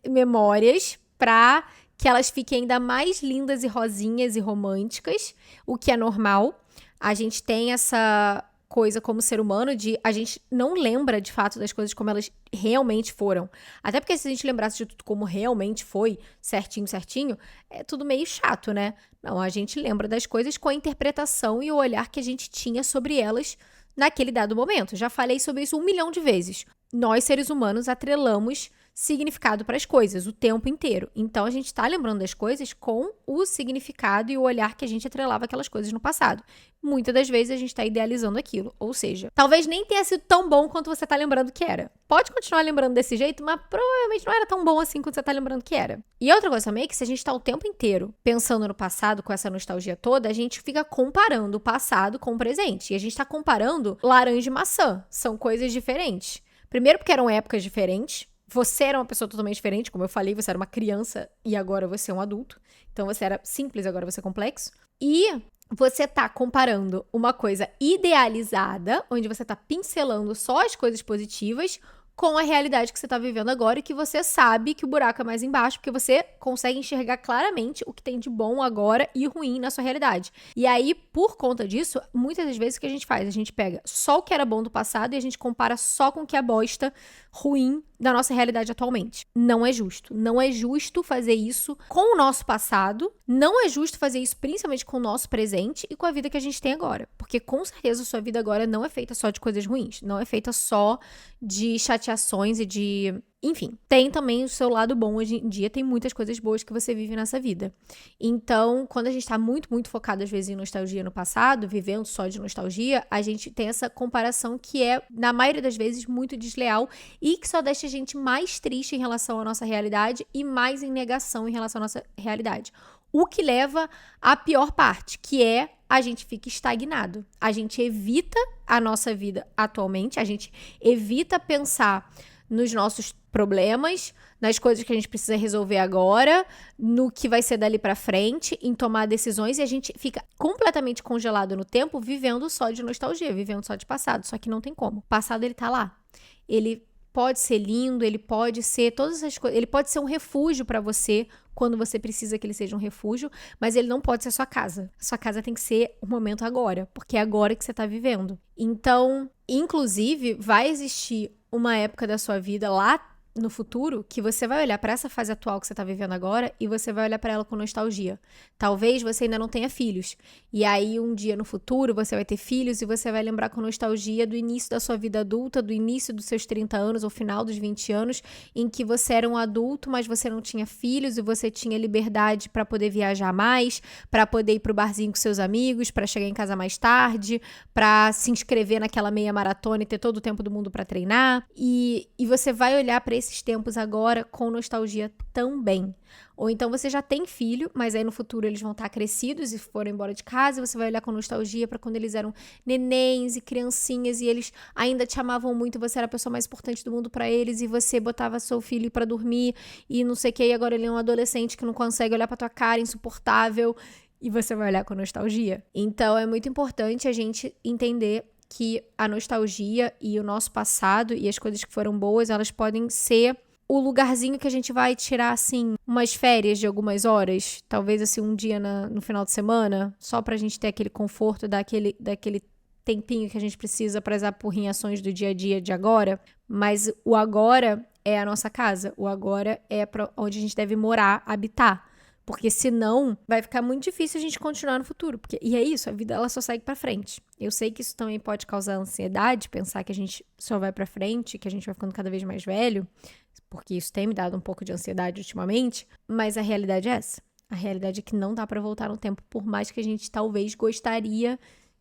memórias pra que elas fiquem ainda mais lindas e rosinhas e românticas, o que é normal. A gente tem essa coisa como ser humano de a gente não lembra de fato das coisas como elas realmente foram. Até porque se a gente lembrasse de tudo como realmente foi, certinho, certinho, é tudo meio chato, né? Não, a gente lembra das coisas com a interpretação e o olhar que a gente tinha sobre elas naquele dado momento. Já falei sobre isso 1 milhão de vezes. Nós, seres humanos, atrelamos significado para as coisas o tempo inteiro. Então, a gente está lembrando das coisas com o significado e o olhar que a gente atrelava aquelas coisas no passado. Muitas das vezes a gente está idealizando aquilo. Ou seja, talvez nem tenha sido tão bom quanto você está lembrando que era. Pode continuar lembrando desse jeito, mas provavelmente não era tão bom assim quanto você está lembrando que era. E outra coisa também é que se a gente está o tempo inteiro pensando no passado com essa nostalgia toda, a gente fica comparando o passado com o presente. E a gente está comparando laranja e maçã. São coisas diferentes. Primeiro porque eram épocas diferentes. Você era uma pessoa totalmente diferente, como eu falei, você era uma criança e agora você é um adulto. Então você era simples, agora você é complexo. E você tá comparando uma coisa idealizada, onde você tá pincelando só as coisas positivas, com a realidade que você tá vivendo agora e que você sabe que o buraco é mais embaixo, porque você consegue enxergar claramente o que tem de bom agora e ruim na sua realidade. E aí, por conta disso, muitas das vezes o que a gente faz? A gente pega só o que era bom do passado e a gente compara só com o que é bosta, ruim da nossa realidade atualmente. Não é justo. Não é justo fazer isso com o nosso passado, não é justo fazer isso principalmente com o nosso presente e com a vida que a gente tem agora. Porque com certeza a sua vida agora não é feita só de coisas ruins, não é feita só de chateações e de... Enfim, tem também o seu lado bom. Hoje em dia tem muitas coisas boas que você vive nessa vida. Então, quando a gente tá muito, muito focado às vezes em nostalgia no passado, vivendo só de nostalgia, a gente tem essa comparação que é, na maioria das vezes, muito desleal e que só deixa a gente mais triste em relação à nossa realidade e mais em negação em relação à nossa realidade. O que leva à pior parte, que é a gente fica estagnado. A gente evita a nossa vida atualmente, a gente evita pensar nos nossos problemas, nas coisas que a gente precisa resolver agora, no que vai ser dali pra frente, em tomar decisões, e a gente fica completamente congelado no tempo, vivendo só de nostalgia, vivendo só de passado, só que não tem como. O passado, ele tá lá. Ele pode ser lindo, ele pode ser todas essas coisas, ele pode ser um refúgio pra você quando você precisa que ele seja um refúgio, mas ele não pode ser sua casa. Sua casa tem que ser o momento agora, porque é agora que você tá vivendo. Então, inclusive, vai existir uma época da sua vida lá no futuro que você vai olhar pra essa fase atual que você tá vivendo agora e você vai olhar pra ela com nostalgia. Talvez você ainda não tenha filhos. E aí, um dia no futuro, você vai ter filhos e você vai lembrar com nostalgia do início da sua vida adulta, do início dos seus 30 anos ou final dos 20 anos, em que você era um adulto, mas você não tinha filhos e você tinha liberdade pra poder viajar mais, pra poder ir pro barzinho com seus amigos, pra chegar em casa mais tarde, pra se inscrever naquela meia maratona e ter todo o tempo do mundo pra treinar. E você vai olhar pra esses tempos agora com nostalgia também. Ou então você já tem filho, mas aí no futuro eles vão estar crescidos e foram embora de casa e você vai olhar com nostalgia para quando eles eram nenéns e criancinhas e eles ainda te amavam muito, você era a pessoa mais importante do mundo para eles e você botava seu filho para dormir e não sei o que, e agora ele é um adolescente que não consegue olhar para tua cara, insuportável, e você vai olhar com nostalgia. Então é muito importante a gente entender que a nostalgia e o nosso passado e as coisas que foram boas, elas podem ser o lugarzinho que a gente vai tirar, assim, umas férias de algumas horas, talvez, assim, um dia no final de semana, só pra gente ter aquele conforto, daquele tempinho que a gente precisa para as apurrinhações do dia a dia de agora, mas o agora é a nossa casa, o agora é pra onde a gente deve morar, habitar. Porque senão vai ficar muito difícil a gente continuar no futuro. E é isso, a vida ela só segue pra frente. Eu sei que isso também pode causar ansiedade, pensar que a gente só vai pra frente, que a gente vai ficando cada vez mais velho, porque isso tem me dado um pouco de ansiedade ultimamente, mas a realidade é essa. A realidade é que não dá pra voltar no tempo, por mais que a gente talvez gostaria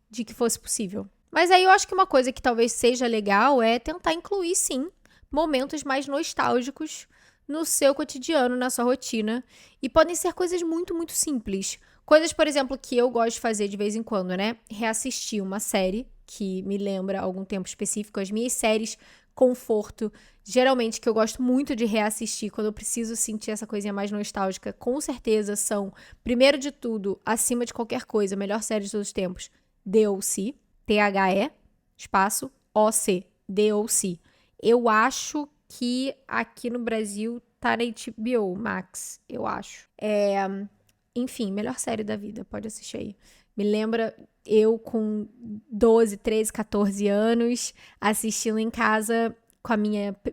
de que fosse possível. Mas aí eu acho que uma coisa que talvez seja legal é tentar incluir, sim, momentos mais nostálgicos no seu cotidiano, na sua rotina. E podem ser coisas muito, muito simples. Coisas, por exemplo, que eu gosto de fazer de vez em quando, né? Reassistir uma série que me lembra algum tempo específico. As minhas séries conforto, geralmente que eu gosto muito de reassistir quando eu preciso sentir essa coisinha mais nostálgica, com certeza são, primeiro de tudo, acima de qualquer coisa, a melhor série de todos os tempos, The O.C., T-H-E, espaço, O-C, The O.C. Eu acho que aqui no Brasil tá na HBO Max, eu acho. Enfim, melhor série da vida, pode assistir aí. Me lembra eu com 12, 13, 14 anos, assistindo em casa com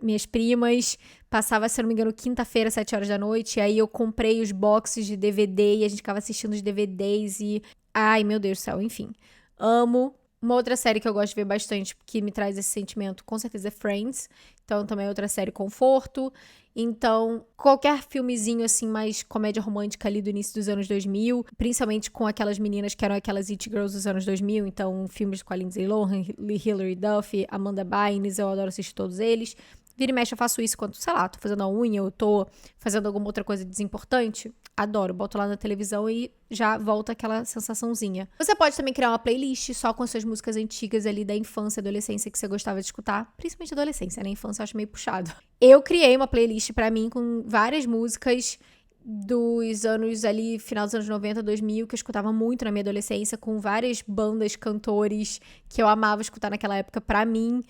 minhas primas. Passava, se eu não me engano, quinta-feira, 7 horas da noite. E aí eu comprei os boxes de DVD e a gente ficava assistindo os DVDs e... Ai, meu Deus do céu, enfim. Amo. Uma outra série que eu gosto de ver bastante, que me traz esse sentimento, com certeza é Friends. Então, também é outra série conforto. Então, qualquer filmezinho, assim, mais comédia romântica ali do início dos anos 2000, principalmente com aquelas meninas que eram aquelas it girls dos anos 2000, então, filmes com a Lindsay Lohan, Hilary Duff, Amanda Bynes, eu adoro assistir todos eles. Vira e mexe, eu faço isso quando, sei lá, tô fazendo a unha, eu tô fazendo alguma outra coisa desimportante. Adoro, boto lá na televisão e já volta aquela sensaçãozinha. Você pode também criar uma playlist só com as suas músicas antigas ali da infância e adolescência que você gostava de escutar. Principalmente adolescência, né? Infância eu acho meio puxado. Eu criei uma playlist pra mim com várias músicas dos anos ali, final dos anos 90, 2000, que eu escutava muito na minha adolescência, com várias bandas, cantores que eu amava escutar naquela época pra mim.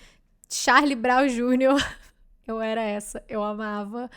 Charlie Brown Jr., eu era essa, eu amava.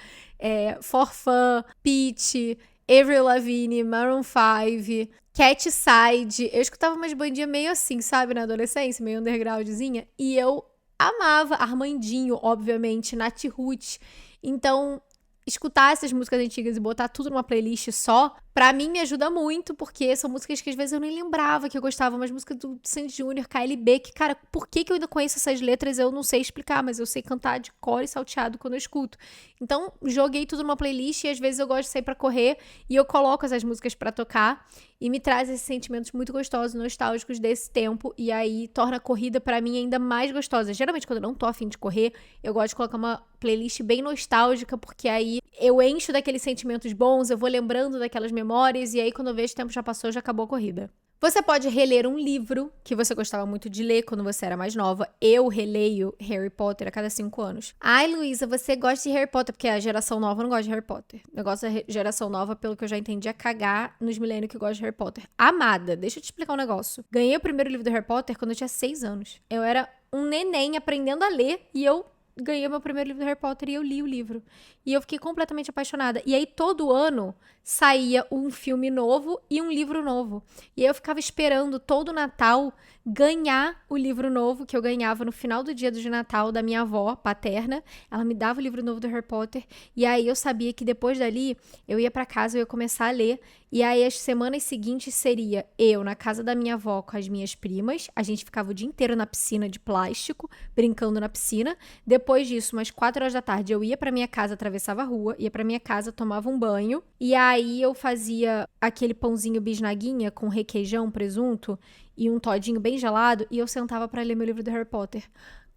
For Fun, Pitty, Avril Lavigne, Maroon 5, Cat Side. Eu escutava umas bandinhas meio assim, sabe, na adolescência, meio undergroundzinha. E eu amava Armandinho, obviamente, Nath Roots. Então, escutar essas músicas antigas e botar tudo numa playlist só, pra mim me ajuda muito, porque são músicas que às vezes eu nem lembrava que eu gostava, mas música do Sandy Júnior, KLB, que, cara, por que eu ainda conheço essas letras eu não sei explicar, mas eu sei cantar de cor e salteado quando eu escuto. Então, joguei tudo numa playlist e às vezes eu gosto de sair pra correr e eu coloco essas músicas pra tocar e me traz esses sentimentos muito gostosos, nostálgicos desse tempo, e aí torna a corrida pra mim ainda mais gostosa. Geralmente, quando eu não tô afim de correr, eu gosto de colocar uma playlist bem nostálgica, porque aí eu encho daqueles sentimentos bons, eu vou lembrando daquelas memórias, e aí quando eu vejo o tempo já passou, já acabou a corrida. Você pode reler um livro que você gostava muito de ler quando você era mais nova. Eu releio Harry Potter a cada 5 anos. Ai, Luísa, você gosta de Harry Potter? Porque a geração nova não gosta de Harry Potter. O negócio da geração nova, pelo que eu já entendi, é cagar nos milênios que gostam de Harry Potter. Amada, deixa eu te explicar um negócio. Ganhei o primeiro livro do Harry Potter quando eu tinha 6 anos. Eu era um neném aprendendo a ler e eu ganhei meu primeiro livro do Harry Potter e eu li o livro. E eu fiquei completamente apaixonada. E aí, todo ano, saía um filme novo e um livro novo. E aí, eu ficava esperando todo Natal ganhar o livro novo, que eu ganhava no final do dia de Natal da minha avó paterna. Ela me dava o livro novo do Harry Potter. E aí, eu sabia que depois dali, eu ia pra casa, eu ia começar a ler. E aí, as semanas seguintes seria eu na casa da minha avó com as minhas primas. A gente ficava o dia inteiro na piscina de plástico, brincando na piscina. Depois disso, umas 4 horas da tarde, eu ia pra minha casa, atravessava a rua, ia pra minha casa, tomava um banho. E aí, eu fazia aquele pãozinho bisnaguinha com requeijão, presunto e um todinho bem gelado. E eu sentava pra ler meu livro do Harry Potter.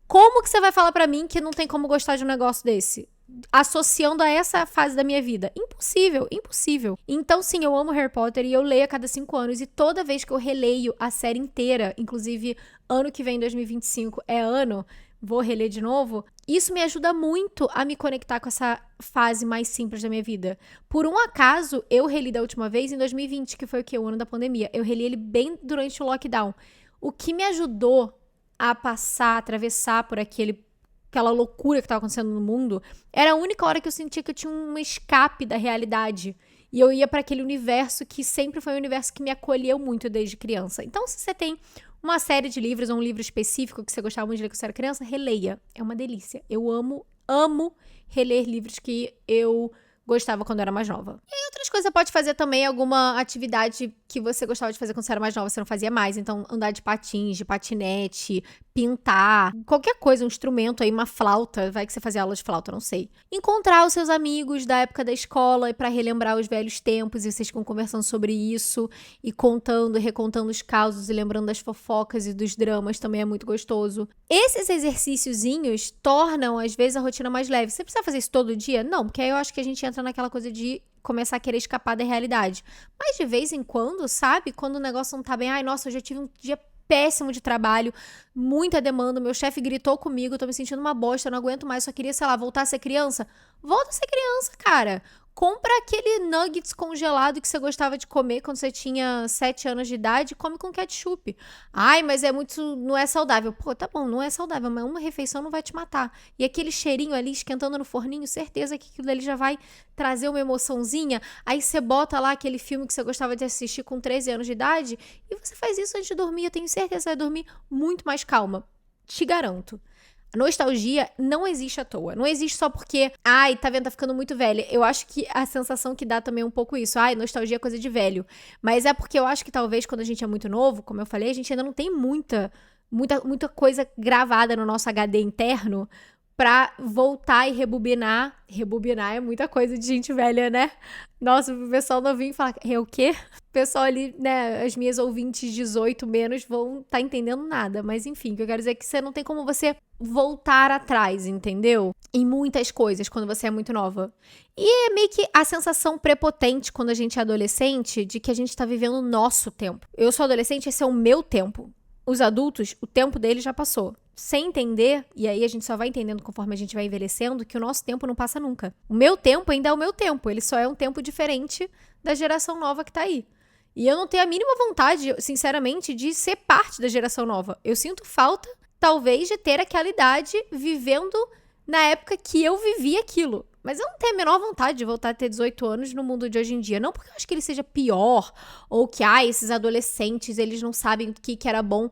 Como que você vai falar pra mim que não tem como gostar de um negócio desse? Associando a essa fase da minha vida. Impossível, impossível. Então, sim, eu amo Harry Potter e eu leio a cada 5 anos. E toda vez que eu releio a série inteira, inclusive ano que vem, 2025, é ano, vou reler de novo. Isso me ajuda muito a me conectar com essa fase mais simples da minha vida. Por um acaso, eu reli da última vez em 2020, que foi o quê? O ano da pandemia. Eu reli ele bem durante o lockdown. O que me ajudou a passar, atravessar por aquela loucura que estava acontecendo no mundo, era a única hora que eu sentia que eu tinha um escape da realidade. E eu ia para aquele universo que sempre foi um universo que me acolheu muito desde criança. Então, se você tem uma série de livros ou um livro específico que você gostava muito de ler quando você era criança, releia. É uma delícia. Eu amo reler livros que eu gostava quando eu era mais nova. E aí, outras coisas, você pode fazer também alguma atividade que você gostava de fazer quando você era mais nova, você não fazia mais. Então, andar de patins, de patinete, pintar, qualquer coisa, um instrumento aí, uma flauta, vai que você fazia aula de flauta, não sei. Encontrar os seus amigos da época da escola e pra relembrar os velhos tempos e vocês ficam conversando sobre isso e contando, recontando os causos e lembrando das fofocas e dos dramas também é muito gostoso. Esses exercíciozinhos tornam, às vezes, a rotina mais leve. Você precisa fazer isso todo dia? Não, porque aí eu acho que a gente entra naquela coisa de começar a querer escapar da realidade. Mas de vez em quando, sabe? Quando o negócio não tá bem, ai, nossa, eu já tive um dia péssimo de trabalho, muita demanda, meu chefe gritou comigo, eu tô me sentindo uma bosta, eu não aguento mais, só queria, sei lá, voltar a ser criança. Volta a ser criança, cara. Compra aquele nuggets congelado que você gostava de comer quando você tinha 7 anos de idade e come com ketchup. Ai, mas não é saudável. Pô, tá bom, não é saudável, mas uma refeição não vai te matar. E aquele cheirinho ali esquentando no forninho, certeza que aquilo ali já vai trazer uma emoçãozinha. Aí você bota lá aquele filme que você gostava de assistir com 13 anos de idade e você faz isso antes de dormir. Eu tenho certeza que você vai dormir muito mais calma. Te garanto. A nostalgia não existe à toa. Não existe só porque, ai, tá vendo, tá ficando muito velha. Eu acho que a sensação que dá também é um pouco isso. Ai, nostalgia é coisa de velho. Mas é porque eu acho que talvez quando a gente é muito novo, como eu falei, a gente ainda não tem muita coisa gravada no nosso HD interno pra voltar e rebobinar. Rebobinar é muita coisa de gente velha, né? Nossa, o pessoal novinho fala, é o quê? O pessoal ali, né, as minhas ouvintes 18 menos vão tá entendendo nada. Mas enfim, o que eu quero dizer é que você não tem como você voltar atrás, entendeu? Em muitas coisas, quando você é muito nova. E é meio que a sensação prepotente quando a gente é adolescente de que a gente tá vivendo o nosso tempo. Eu sou adolescente, esse é o meu tempo. Os adultos, o tempo deles já passou. Sem entender, e aí a gente só vai entendendo conforme a gente vai envelhecendo, que o nosso tempo não passa nunca. O meu tempo ainda é o meu tempo, ele só é um tempo diferente da geração nova que tá aí. E eu não tenho a mínima vontade, sinceramente, de ser parte da geração nova. Eu sinto falta, talvez, de ter aquela idade vivendo na época que eu vivi aquilo. Mas eu não tenho a menor vontade de voltar a ter 18 anos no mundo de hoje em dia. Não porque eu acho que ele seja pior, ou que, esses adolescentes, eles não sabem o que era bom.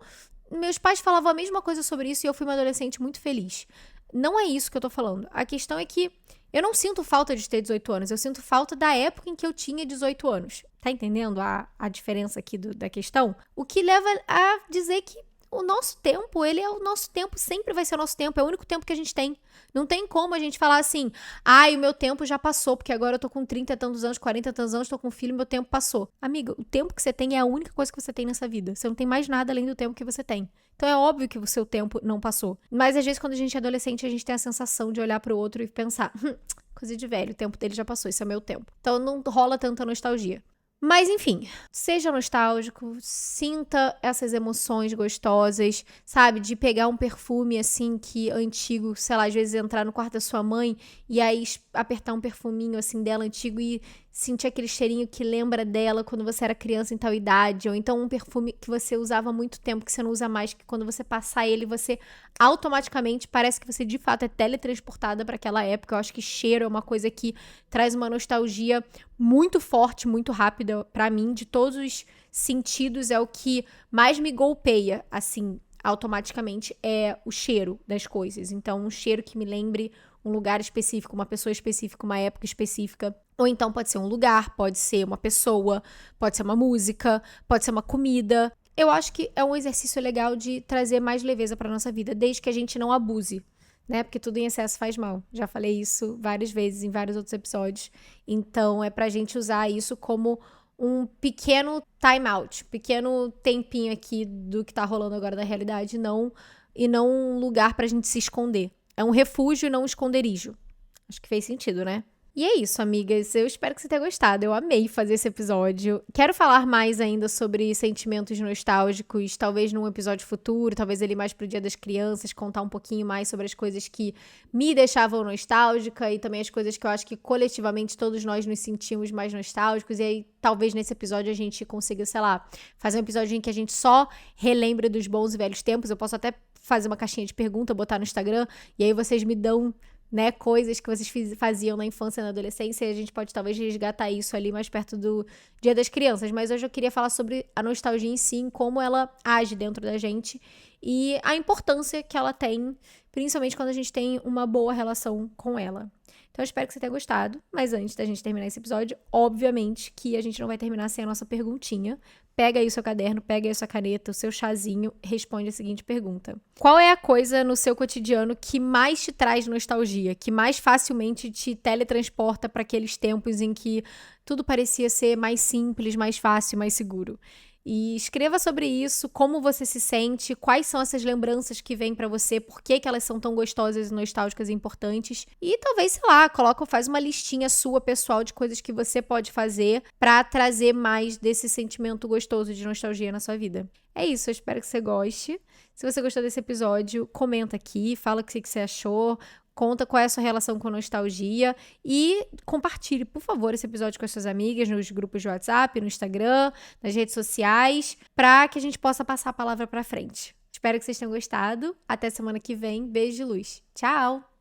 Meus pais falavam a mesma coisa sobre isso e eu fui uma adolescente muito feliz. Não é isso que eu tô falando. A questão é que eu não sinto falta de ter 18 anos. Eu sinto falta da época em que eu tinha 18 anos. Tá entendendo a diferença aqui da questão? O que leva a dizer que o nosso tempo, ele é o nosso tempo, sempre vai ser o nosso tempo, é o único tempo que a gente tem. Não tem como a gente falar assim, o meu tempo já passou, porque agora eu tô com 30 e tantos anos, 40 e tantos anos, tô com filho, meu tempo passou. Amiga, o tempo que você tem é a única coisa que você tem nessa vida. Você não tem mais nada além do tempo que você tem. Então é óbvio que o seu tempo não passou. Mas às vezes quando a gente é adolescente, a gente tem a sensação de olhar pro outro e pensar, coisa de velho, o tempo dele já passou, isso é meu tempo. Então não rola tanta nostalgia. Mas enfim, seja nostálgico, sinta essas emoções gostosas, sabe? De pegar um perfume assim que antigo, sei lá, às vezes entrar no quarto da sua mãe e aí apertar um perfuminho assim dela antigo e sentir aquele cheirinho que lembra dela quando você era criança em tal idade, ou então um perfume que você usava há muito tempo, que você não usa mais, que quando você passar ele, você automaticamente parece que você de fato é teletransportada para aquela época. Eu acho que cheiro é uma coisa que traz uma nostalgia muito forte, muito rápida para mim, de todos os sentidos, é o que mais me golpeia, assim, automaticamente, é o cheiro das coisas. Então, um cheiro que me lembre um lugar específico, uma pessoa específica, uma época específica. Ou então pode ser um lugar, pode ser uma pessoa, pode ser uma música, pode ser uma comida. Eu acho que é um exercício legal de trazer mais leveza para nossa vida, desde que a gente não abuse, né? Porque tudo em excesso faz mal. Já falei isso várias vezes em vários outros episódios. Então é pra gente usar isso como um pequeno time out, pequeno tempinho aqui do que tá rolando agora da realidade, e não um lugar pra gente se esconder. É um refúgio e não um esconderijo. Acho que fez sentido, né? E é isso, amigas. Eu espero que você tenha gostado. Eu amei fazer esse episódio. Quero falar mais ainda sobre sentimentos nostálgicos, talvez num episódio futuro, talvez ele mais pro Dia das Crianças, contar um pouquinho mais sobre as coisas que me deixavam nostálgica e também as coisas que eu acho que coletivamente todos nós nos sentimos mais nostálgicos. E aí, talvez nesse episódio a gente consiga, sei lá, fazer um episódio em que a gente só relembre dos bons e velhos tempos. Eu posso até fazer uma caixinha de pergunta, botar no Instagram, e aí vocês me dão, né, coisas que vocês faziam na infância e na adolescência, e a gente pode talvez resgatar isso ali mais perto do Dia das Crianças. Mas hoje eu queria falar sobre a nostalgia em si, como ela age dentro da gente e a importância que ela tem, principalmente quando a gente tem uma boa relação com ela. Então eu espero que você tenha gostado, mas antes da gente terminar esse episódio, obviamente que a gente não vai terminar sem a nossa perguntinha. Pega aí o seu caderno, pega aí a sua caneta, o seu chazinho, responde a seguinte pergunta. Qual é a coisa no seu cotidiano que mais te traz nostalgia, que mais facilmente te teletransporta para aqueles tempos em que tudo parecia ser mais simples, mais fácil, mais seguro? E escreva sobre isso, como você se sente, quais são essas lembranças que vêm pra você, por que elas são tão gostosas e nostálgicas e importantes. E talvez, sei lá, faz uma listinha sua pessoal de coisas que você pode fazer pra trazer mais desse sentimento gostoso de nostalgia na sua vida. É isso, eu espero que você goste. Se você gostou desse episódio, comenta aqui, fala o que você achou. Conta qual é a sua relação com a nostalgia e compartilhe, por favor, esse episódio com as suas amigas nos grupos de WhatsApp, no Instagram, nas redes sociais, para que a gente possa passar a palavra para frente. Espero que vocês tenham gostado. Até semana que vem. Beijo de luz. Tchau!